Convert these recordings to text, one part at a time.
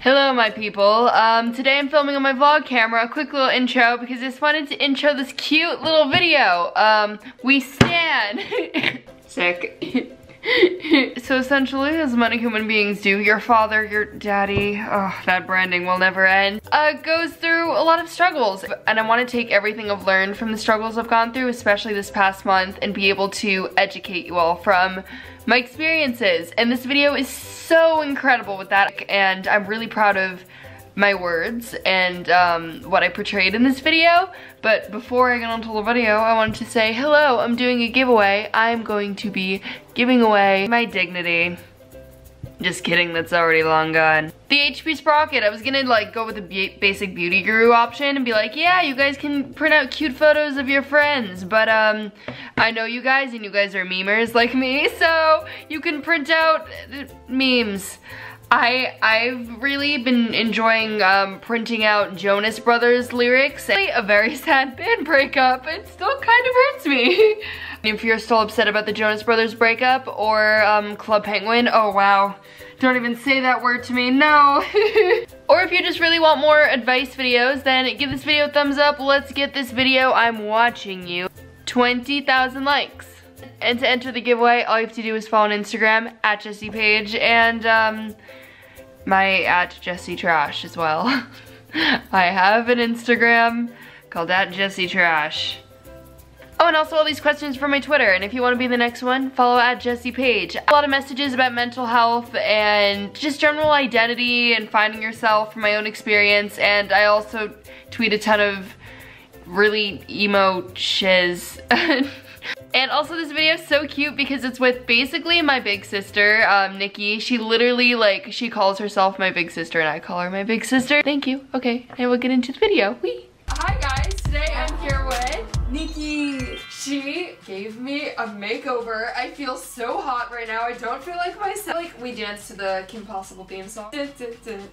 Hello my people, today I'm filming on my vlog camera, a quick little intro because I just wanted to intro this cute little video. We stan. Sick. So essentially, as many human beings do, your father, your daddy, that branding will never end, goes through a lot of struggles. And I want to take everything I've learned from the struggles I've gone through, especially this past month, and be able to educate you all from my experiences. And this video is so incredible with that, and I'm really proud of my words and what I portrayed in this video. But before I get onto the video, I wanted to say hello, I'm doing a giveaway. I'm going to be giving away my dignity. Just kidding, that's already long gone. The HP Sprocket, I was gonna like go with the basic beauty guru option and be like, yeah, you guys can print out cute photos of your friends, but I know you guys and you guys are memers like me, so you can print out memes. I've really been enjoying printing out Jonas Brothers lyrics. A very sad band breakup. It still kind of hurts me. If you're still upset about the Jonas Brothers breakup or Club Penguin, oh wow. Don't even say that word to me, no. Or if you just really want more advice videos, then give this video a thumbs up. Let's get this video, I'm watching you, 20,000 likes. And to enter the giveaway, all you have to do is follow on Instagram at Jessie Page and my at Jessie Trash as well. I have an Instagram called at Jessie Trash. Oh, and also all these questions from my Twitter, and if you want to be the next one, follow at Jessie Page. A lot of messages about mental health and just general identity and finding yourself from my own experience, and I also tweet a ton of really emo shiz. And also this video is so cute because it's with basically my big sister, Nikki. She literally, like, she calls herself my big sister and I call her my big sister. Thank you. Okay, and we'll get into the video. Whee! Hi guys, today I'm here with Nikki. She gave me a makeover. I feel so hot right now. I don't feel like myself. Like, we danced to the Kim Possible theme song. I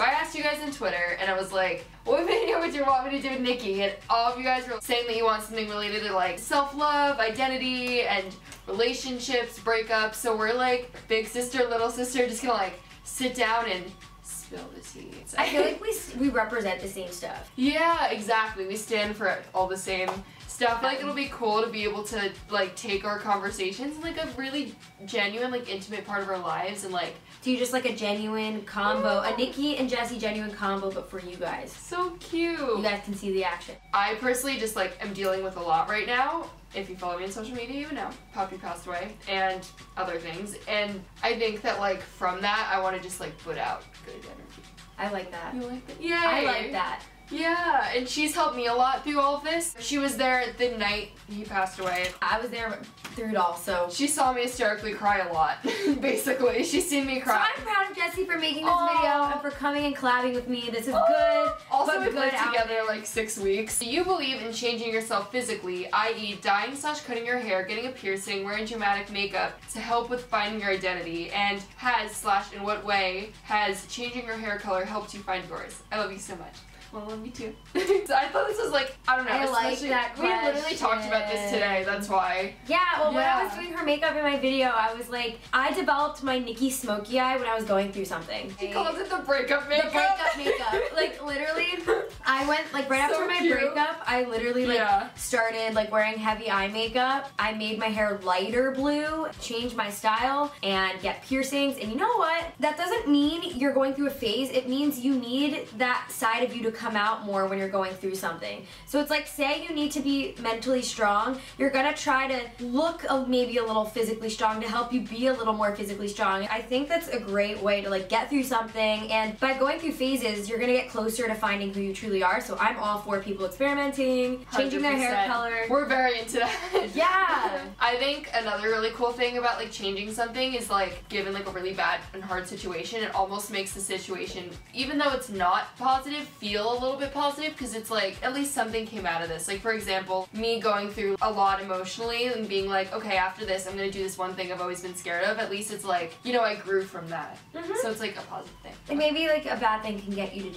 asked you guys on Twitter and I was like, what video would you want me to do with Nikki? And all of you guys were saying that you want something related to like self-love, identity, and relationships, breakups. So we're like big sister, little sister, just gonna like sit down and spill the tea. I feel like we represent the same stuff. Yeah, exactly. We stand for all the same stuff. I feel like it'll be cool to be able to like take our conversations in like a really genuine, like intimate part of our lives and like do just like a genuine combo, a Nikki and Jessie genuine combo, but for you guys. So cute. You guys can see the action. I personally just like am dealing with a lot right now. If you follow me on social media, you know, Poppy passed away and other things. And I think that like from that, I want to just like put out good energy. I like that. You like that? Yeah. I like that. Yeah, and she's helped me a lot through all of this. She was there the night he passed away. I was there through it all, so. She saw me hysterically cry a lot, basically. She's seen me cry. So I'm proud of Jessie for making this video and for coming and collabing with me. This is good. Also, we've lived together like 6 weeks. Do you believe in changing yourself physically, i.e. dyeing/cutting your hair, getting a piercing, wearing dramatic makeup to help with finding your identity? And in what way has changing your hair color helped you find yours? I love you so much. Well, love me too. So I thought this was like, I don't know. I like that we literally talked about this today, that's why. Yeah, well when I was doing her makeup in my video, I was like, I developed my Nikki smoky eye when I was going through something. She calls it the breakup makeup. The breakup makeup. Like literally, I went like right after my breakup, I literally like started like wearing heavy eye makeup. I made my hair lighter blue, changed my style, and get piercings. And you know what? That doesn't mean you're going through a phase. It means you need that side of you to come out more when you're going through something. So it's like, say you need to be mentally strong, you're gonna try to look maybe a little physically strong to help you be a little more physically strong. I think that's a great way to like get through something, and by going through phases, you're gonna get closer to finding who you truly are. So I'm all for people experimenting, changing 100%. their hair color. We're very into that. Yeah. I think another really cool thing about like changing something is like, given like a really bad and hard situation, it almost makes the situation, even though it's not positive, feel a little bit positive because it's like at least something came out of this. Like for example, me going through a lot emotionally and being like, okay, after this I'm gonna do this one thing I've always been scared of. At least it's like, you know, I grew from that. So it's like a positive thing. Like maybe like a bad thing can get you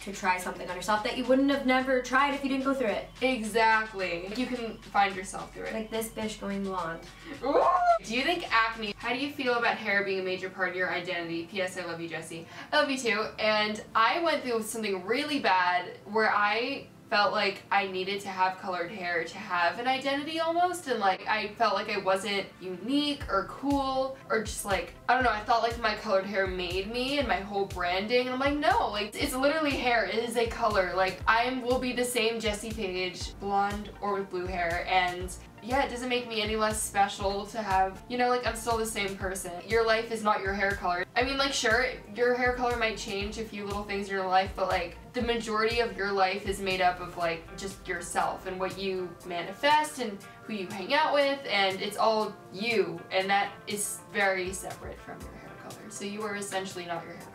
to try something on yourself that you wouldn't have never tried if you didn't go through it. Exactly. You can find yourself through it. Like this bitch going blonde. Ooh. Do you think acne, how do you feel about hair being a major part of your identity? P.S. I love you, Jessie. I love you too. And I went through something really bad where I felt like I needed to have colored hair to have an identity almost, and like I felt like I wasn't unique or cool or just like, I don't know, I felt like my colored hair made me and my whole branding, and I'm like, no, like it's literally hair, it is a color. Like will be the same Jessie Paige, blonde or with blue hair, and yeah, it doesn't make me any less special to have, you know, like I'm still the same person. Your life is not your hair color. I mean, like sure, your hair color might change a few little things in your life, but like the majority of your life is made up of like just yourself and what you manifest and who you hang out with, and it's all you, and that is very separate from your hair color. So you are essentially not your hair color.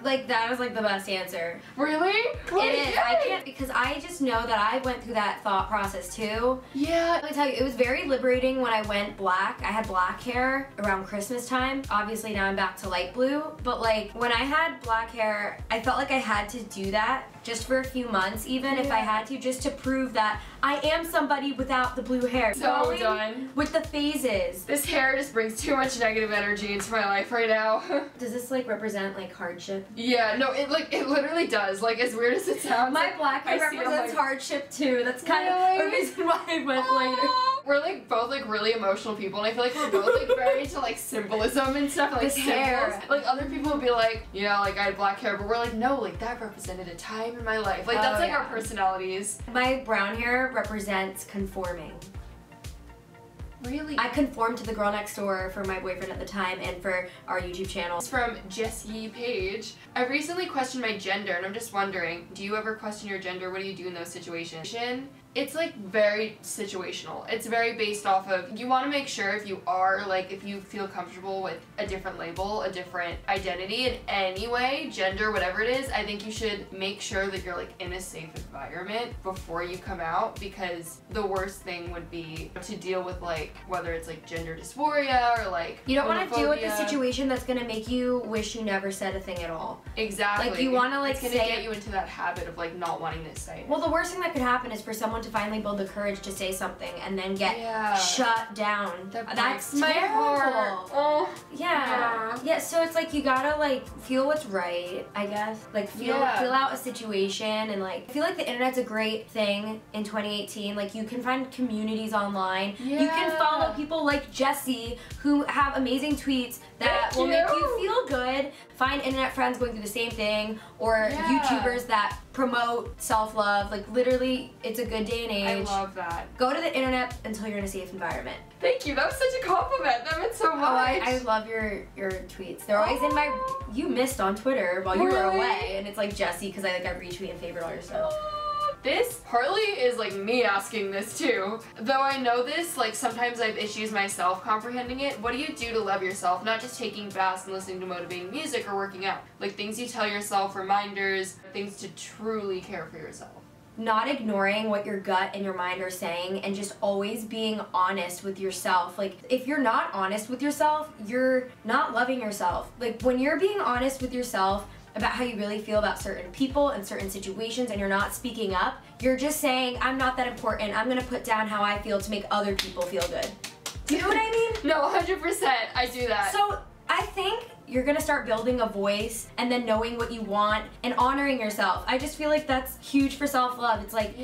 Like, that was like the best answer. Really? It is. I can't, because I just know that I went through that thought process too. Yeah. Let me tell you, it was very liberating when I went black. I had black hair around Christmas time. Obviously now I'm back to light blue, but like when I had black hair, I felt like I had to do that just for a few months, even if I had to, just to prove that I am somebody without the blue hair. So done. With the phases. This hair just brings too much negative energy into my life right now. Does this like represent like hardship? Yeah, no, it literally does. Like, as weird as it sounds. My black hair represents hardship too. That's kind of a reason why I went later. We're like both like really emotional people, and I feel like we're both like very into like symbolism and stuff, like this symbols. Hair. Like other people would be like, yeah, like I had black hair, but we're like, no, like that represented a time in my life. Like that's like our personalities. My brown hair represents conforming. Really? I conformed to the girl next door for my boyfriend at the time and for our YouTube channel. It's from Jessie Paige. I've recently questioned my gender, and I'm just wondering, do you ever question your gender? What do you do in those situations? It's like very situational. It's very based off of, you want to make sure if you are, like if you feel comfortable with a different label, a different identity in any way, gender, whatever it is, I think you should make sure that you're like in a safe environment before you come out, because the worst thing would be to deal with like, whether it's like gender dysphoria or like you don't want to deal with homophobia. a situation that's going to make you wish you never said a thing at all. Exactly. Like you want to like it's gonna get you into that habit of like not wanting to say it. Well, the worst thing that could happen is for someone to finally build the courage to say something and then get shut down. That's my heart. Oh. Yeah. So it's like you gotta like feel what's right, I guess. Like feel out a situation, and like I feel like the internet's a great thing in 2018. Like you can find communities online. Yeah. You can follow people like Jessie who have amazing tweets that will make you feel good. Find internet friends going through the same thing, or YouTubers that promote self-love. Like literally, it's a good day and age. I love that. Go to the internet until you're in a safe environment. Thank you. That was such a compliment. That meant so much. Oh, I love your tweets. They're always in my. You missed on Twitter while you were away, and it's like Jessie because I retweet and favorite all your stuff. This partly is like me asking this too. Though I know this, like sometimes I have issues myself comprehending it. What do you do to love yourself? Not just taking baths and listening to motivating music or working out. Like things you tell yourself, reminders, things to truly care for yourself. Not ignoring what your gut and your mind are saying, and just always being honest with yourself. Like if you're not honest with yourself, you're not loving yourself. Like when you're being honest with yourself about how you really feel about certain people and certain situations, and you're not speaking up, you're just saying, I'm not that important, I'm gonna put down how I feel to make other people feel good. Do you know what I mean? No, 100%, I do that. So I think you're gonna start building a voice and then knowing what you want and honoring yourself. I just feel like that's huge for self-love. It's like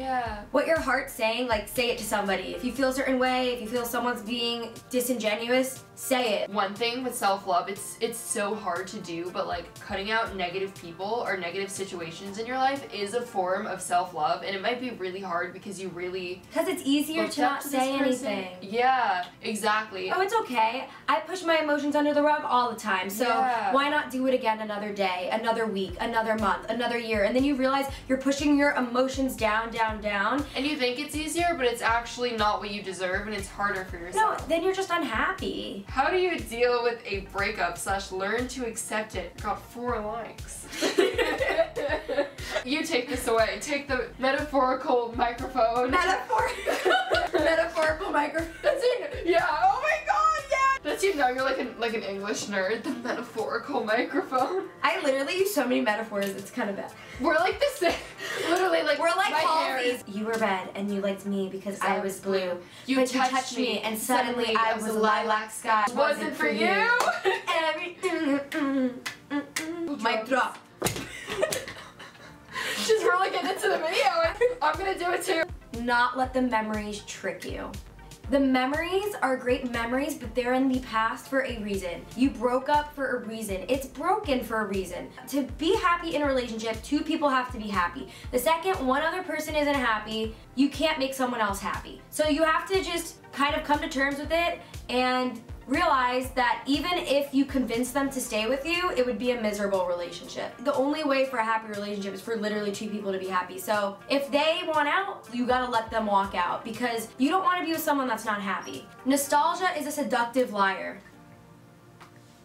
what your heart's saying, like say it to somebody. If you feel a certain way, if you feel someone's being disingenuous, say it. One thing with self-love, it's so hard to do, but like cutting out negative people or negative situations in your life is a form of self-love, and it might be really hard because you really... Because it's easier to not say anything. Yeah, exactly. Oh, it's okay. I push my emotions under the rug all the time, so why not do it again another day, another week, another month, another year, and then you realize you're pushing your emotions down, down, down. And you think it's easier, but it's actually not what you deserve, and it's harder for yourself. No, then you're just unhappy. How do you deal with a breakup / learn to accept it? Got 4 likes. You take this away. Take the metaphorical microphone. Metaphorical microphone. That's it. Yeah. Oh my God. Yeah. lets you know you're like an English nerd, the metaphorical microphone. I literally use so many metaphors, it's kind of bad. We're like the same. Literally, like, we're like Halsey's. You were red and you liked me because I was blue. You touched me and suddenly I was a lilac sky. Wasn't for you. Mic drop. Just really getting into the video. I'm gonna do it too. Not let the memories trick you. The memories are great memories, but they're in the past for a reason. You broke up for a reason. It's broken for a reason. To be happy in a relationship, two people have to be happy. The second one other person isn't happy, you can't make someone else happy. So you have to just kind of come to terms with it and realize that even if you convince them to stay with you, it would be a miserable relationship. The only way for a happy relationship is for literally two people to be happy. So if they want out, you gotta let them walk out because you don't want to be with someone that's not happy. Nostalgia is a seductive liar.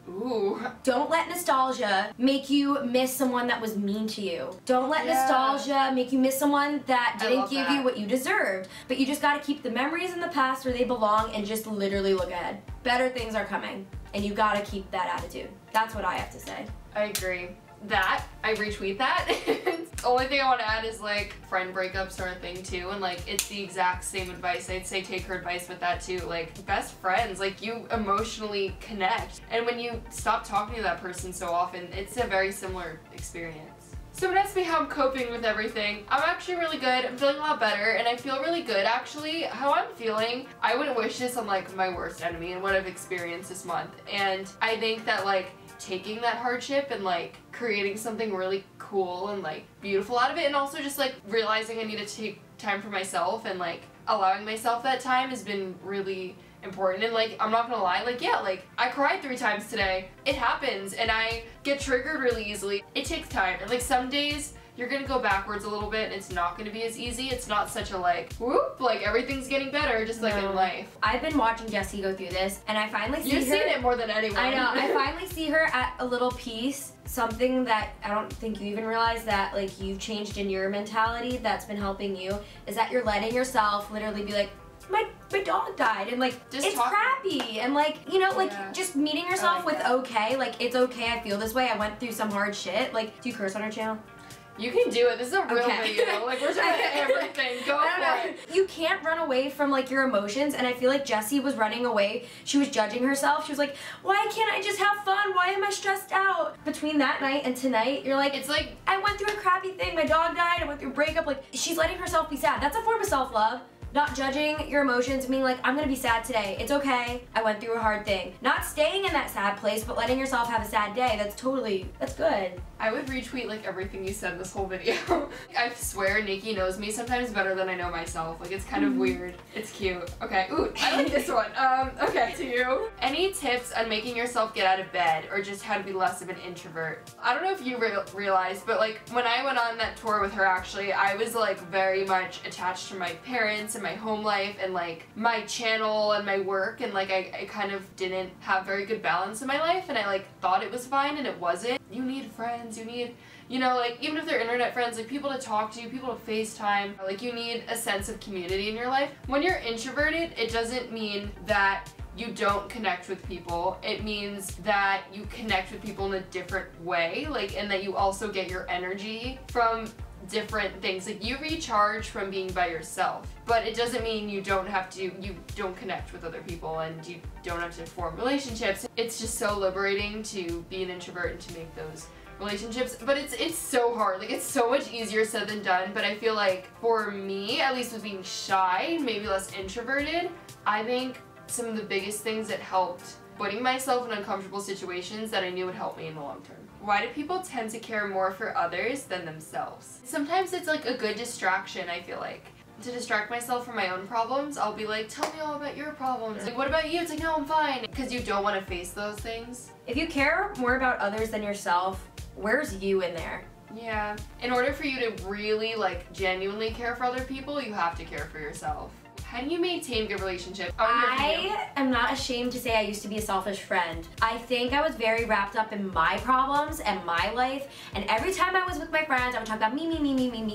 Ooh. Don't let nostalgia make you miss someone that was mean to you. Don't let nostalgia make you miss someone that didn't give you what you deserved. But you just gotta keep the memories in the past where they belong and just literally look ahead. Better things are coming, and you gotta keep that attitude. That's what I have to say. I agree. I retweet that. The only thing I want to add is like friend breakups are a thing too, and like it's the exact same advice. I'd say take her advice with that too. Like best friends, like you emotionally connect, and when you stop talking to that person so often, it's a very similar experience. So when asked me how I'm coping with everything, I'm actually really good. I'm feeling a lot better, and I feel really good actually. How I'm feeling, I wouldn't wish this on like my worst enemy and what I've experienced this month. And I think that like taking that hardship and like creating something really cool and like beautiful out of it, and also just like realizing I need to take time for myself and like allowing myself that time has been really important. And like I'm not gonna lie, like yeah, like I cried 3 times today. It happens, and I get triggered really easily. It takes time, and like some days you're gonna go backwards a little bit and it's not gonna be as easy. It's not such a like whoop, like everything's getting better just like in life. I've been watching Jessie go through this, and I finally see her. You've seen it more than anyone. I know. I finally see her at a little piece, something that I don't think you even realize that like you've changed in your mentality that's been helping you, is that you're letting yourself literally be like, my dog died, and like just it's crappy, and like, you know, like just meeting yourself with okay, like it's okay, I feel this way, I went through some hard shit. Like, do you curse on our channel? You can do it. This is a real video. Like, we're talking about everything. Go for it. You can't run away from, like, your emotions, and I feel like Jessie was running away. She was judging herself. She was like, why can't I just have fun? Why am I stressed out? Between that night and tonight, you're like, it's like, I went through a crappy thing. My dog died. I went through a breakup. Like, she's letting herself be sad. That's a form of self-love. Not judging your emotions and being like, I'm gonna be sad today. It's okay. I went through a hard thing. Not staying in that sad place, but letting yourself have a sad day. That's good. I would retweet like everything you said this whole video. I swear Nikki knows me sometimes better than I know myself. Like it's kind of weird. It's cute. Okay, ooh, I like this one. Okay, to you. Any tips on making yourself get out of bed or just how to be less of an introvert? I don't know if you realized, but like when I went on that tour with her actually, I was like very much attached to my parents and my home life and like my channel and my work, and like I kind of didn't have very good balance in my life, and I like thought it was fine and it wasn't. You need friends, you need, you know, like even if they're internet friends, like people to talk to, people to FaceTime, like you need a sense of community in your life. When you're introverted, it doesn't mean that you don't connect with people. It means that you connect with people in a different way, like, and that you also get your energy from different things. Like you recharge from being by yourself, but it doesn't mean you don't connect with other people and you don't have to form relationships. It's just so liberating to be an introvert and to make those relationships, but it's so hard. Like it's so much easier said than done, but I feel like for me, at least with being shy, maybe less introverted, I think some of the biggest things that helped putting myself in uncomfortable situations that I knew would help me in the long term. Why do people tend to care more for others than themselves? Sometimes it's like a good distraction, I feel like. To distract myself from my own problems, I'll be like, tell me all about your problems. Like, what about you? It's like, no, I'm fine. Because you don't want to face those things. If you care more about others than yourself, where's you in there? Yeah. In order for you to really, like, genuinely care for other people, you have to care for yourself. How do you maintain good relationships? I am not ashamed to say I used to be a selfish friend. I think I was very wrapped up in my problems and my life, and every time I was with my friends, I would talk about me,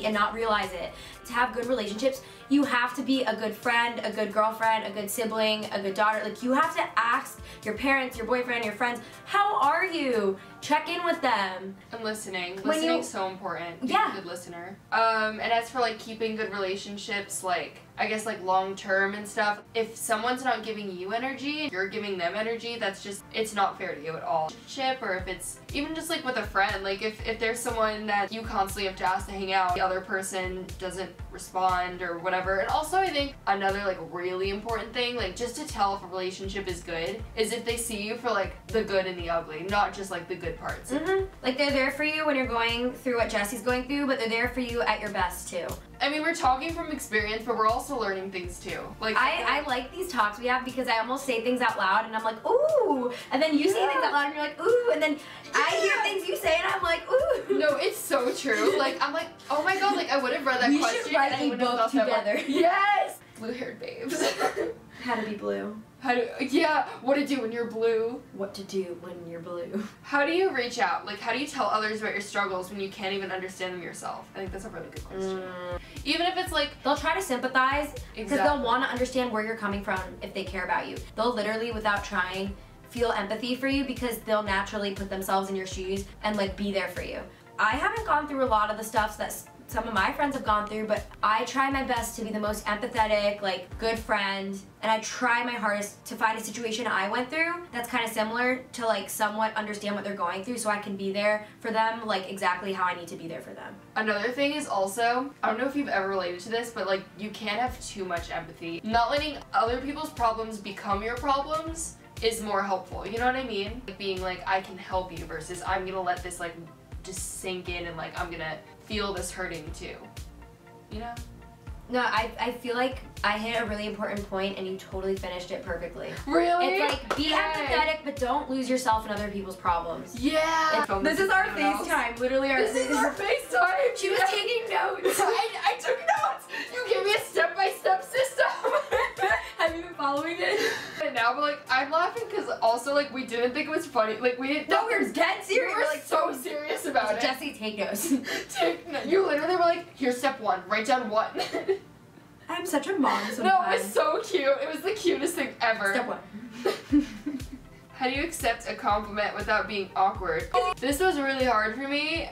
and not realize it. to have good relationships, you have to be a good friend, a good girlfriend, a good sibling, a good daughter. Like, you have to ask your parents, your boyfriend, your friends, how are you? Check in with them. And listening. Listening's so important. Being a good listener. And as for like keeping good relationships, like I guess like long term and stuff, if someone's not giving you energy, you're giving them energy, that's just, it's not fair to you at all. Or if it's even just like with a friend, like if there's someone that you constantly have to ask to hang out, the other person doesn't respond or whatever. And also I think another like really important thing, like just to tell if a relationship is good, is if they see you for like the good and the ugly, not just like the good parts. Like they're there for you when you're going through what Jesse's going through, but they're there for you at your best too. I mean, we're talking from experience, but we're also learning things too. Like I like these talks we have because I almost say things out loud and I'm like, ooh, and then you say things out loud and you're like, ooh, and then I hear things you say and I'm like, ooh. No, it's so true. Like, I'm like, oh my god, like I would have read that question. We should write a book together. Yes! Blue-haired babes. How to be blue. What to do when you're blue. What to do when you're blue. How do you reach out? Like, how do you tell others about your struggles when you can't even understand them yourself? I think that's a really good question. Even if it's like... They'll try to sympathize because they'll want to understand where you're coming from if they care about you. They'll literally, without trying, feel empathy for you because they'll naturally put themselves in your shoes and like be there for you. I haven't gone through a lot of the stuff that some of my friends have gone through, but I try my best to be the most empathetic, like, good friend, and I try my hardest to find a situation I went through that's kind of similar to, like, somewhat understand what they're going through so I can be there for them, like, exactly how I need to be there for them. Another thing is also, I don't know if you've ever related to this, but, like, you can't have too much empathy. Not letting other people's problems become your problems is more helpful, you know what I mean? Like, being like, I can help you versus I'm gonna let this, like, just sink in and, like, I'm gonna feel this hurting too, you know? No, I feel like I hit a really important point and you totally finished it perfectly. Really? It's like, be empathetic, but don't lose yourself in other people's problems. Yeah! This is our FaceTime, literally our This is our FaceTime! She was taking notes! I took notes! You gave me a step-by-step system! Have you been following it? And now we're like, I'm laughing because also like we didn't think it was funny. Like we didn't. No, we were dead serious. We were like so serious about it. Jesse, take notes. You literally were like, here's step 1, write down 1. I'm such a mom sometimes. No, it was so cute. It was the cutest thing ever. Step 1. How do you accept a compliment without being awkward? This was really hard for me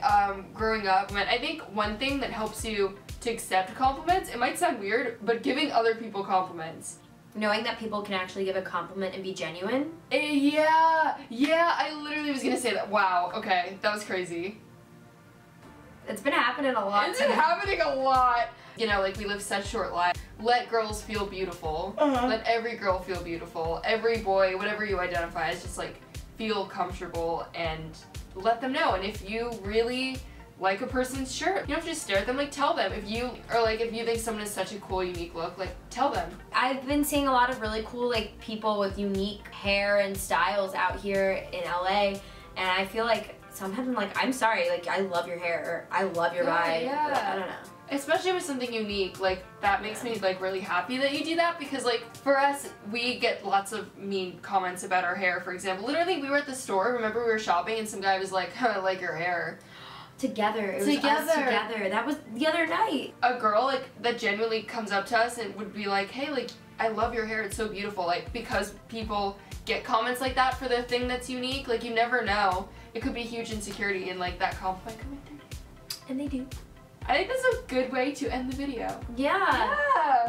growing up. I think one thing that helps you to accept compliments, it might sound weird, but giving other people compliments. Knowing that people can actually give a compliment and be genuine? Yeah, I literally was gonna say that. Wow, okay, that was crazy. It's been happening a lot. It's been happening a lot. You know, like we live such short lives. Let girls feel beautiful. Let every girl feel beautiful. Every boy, whatever you identify as, just like feel comfortable and let them know. And if you really like a person's shirt, you don't have to just stare at them, like tell them. If you think someone has such a cool, unique look, like tell them. I've been seeing a lot of really cool like people with unique hair and styles out here in LA, and I feel like sometimes I'm like, I'm sorry, like I love your hair, or I love your vibe. Yeah. I don't know. Especially with something unique, like that makes me like really happy that you do that, because like for us, we get lots of mean comments about our hair, for example. Literally, we were at the store, remember we were shopping and some guy was like, I like your hair. Together. It was us together. That was the other night. A girl like that genuinely comes up to us and would be like, hey, like I love your hair, it's so beautiful. Like, because people get comments like that for their thing that's unique, like you never know. It could be a huge insecurity and like that compliment could make their day. And they do. I think that's a good way to end the video. Yeah.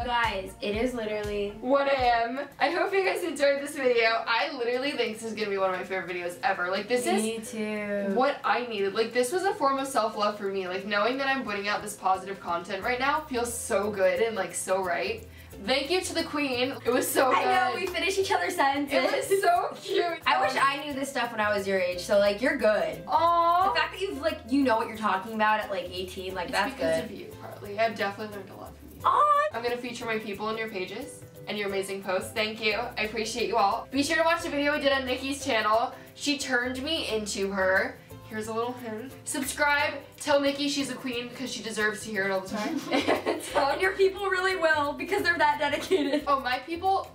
Guys, it is literally 1 a.m. I hope you guys enjoyed this video. I literally think this is gonna be one of my favorite videos ever. Like this Me too. What I needed. Like this was a form of self-love for me. Like knowing that I'm putting out this positive content right now feels so good and like so right. Thank you to the queen. It was so good. I know, we finished each other's sentences. It was so cute. I wish I knew this stuff when I was your age, so like you're good. Aww. The fact that you've like, you know what you're talking about at like 18, like that's good. It's because of you, partly. I've definitely learned a lot from you. Aww. I'm gonna feature my people in your pages and your amazing posts. Thank you. I appreciate you all. Be sure to watch the video I did on Nikki's channel. She turned me into her. Here's a little hint. Subscribe. Tell Nikki she's a queen because she deserves to hear it all the time. And your people really will because they're that dedicated. Oh, my people,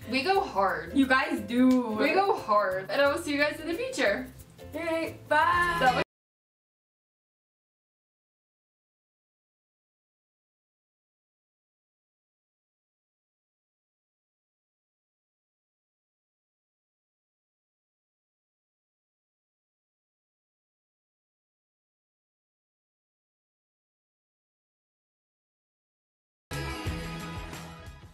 we go hard. You guys do. We go hard. And I will see you guys in the future. Alright, bye.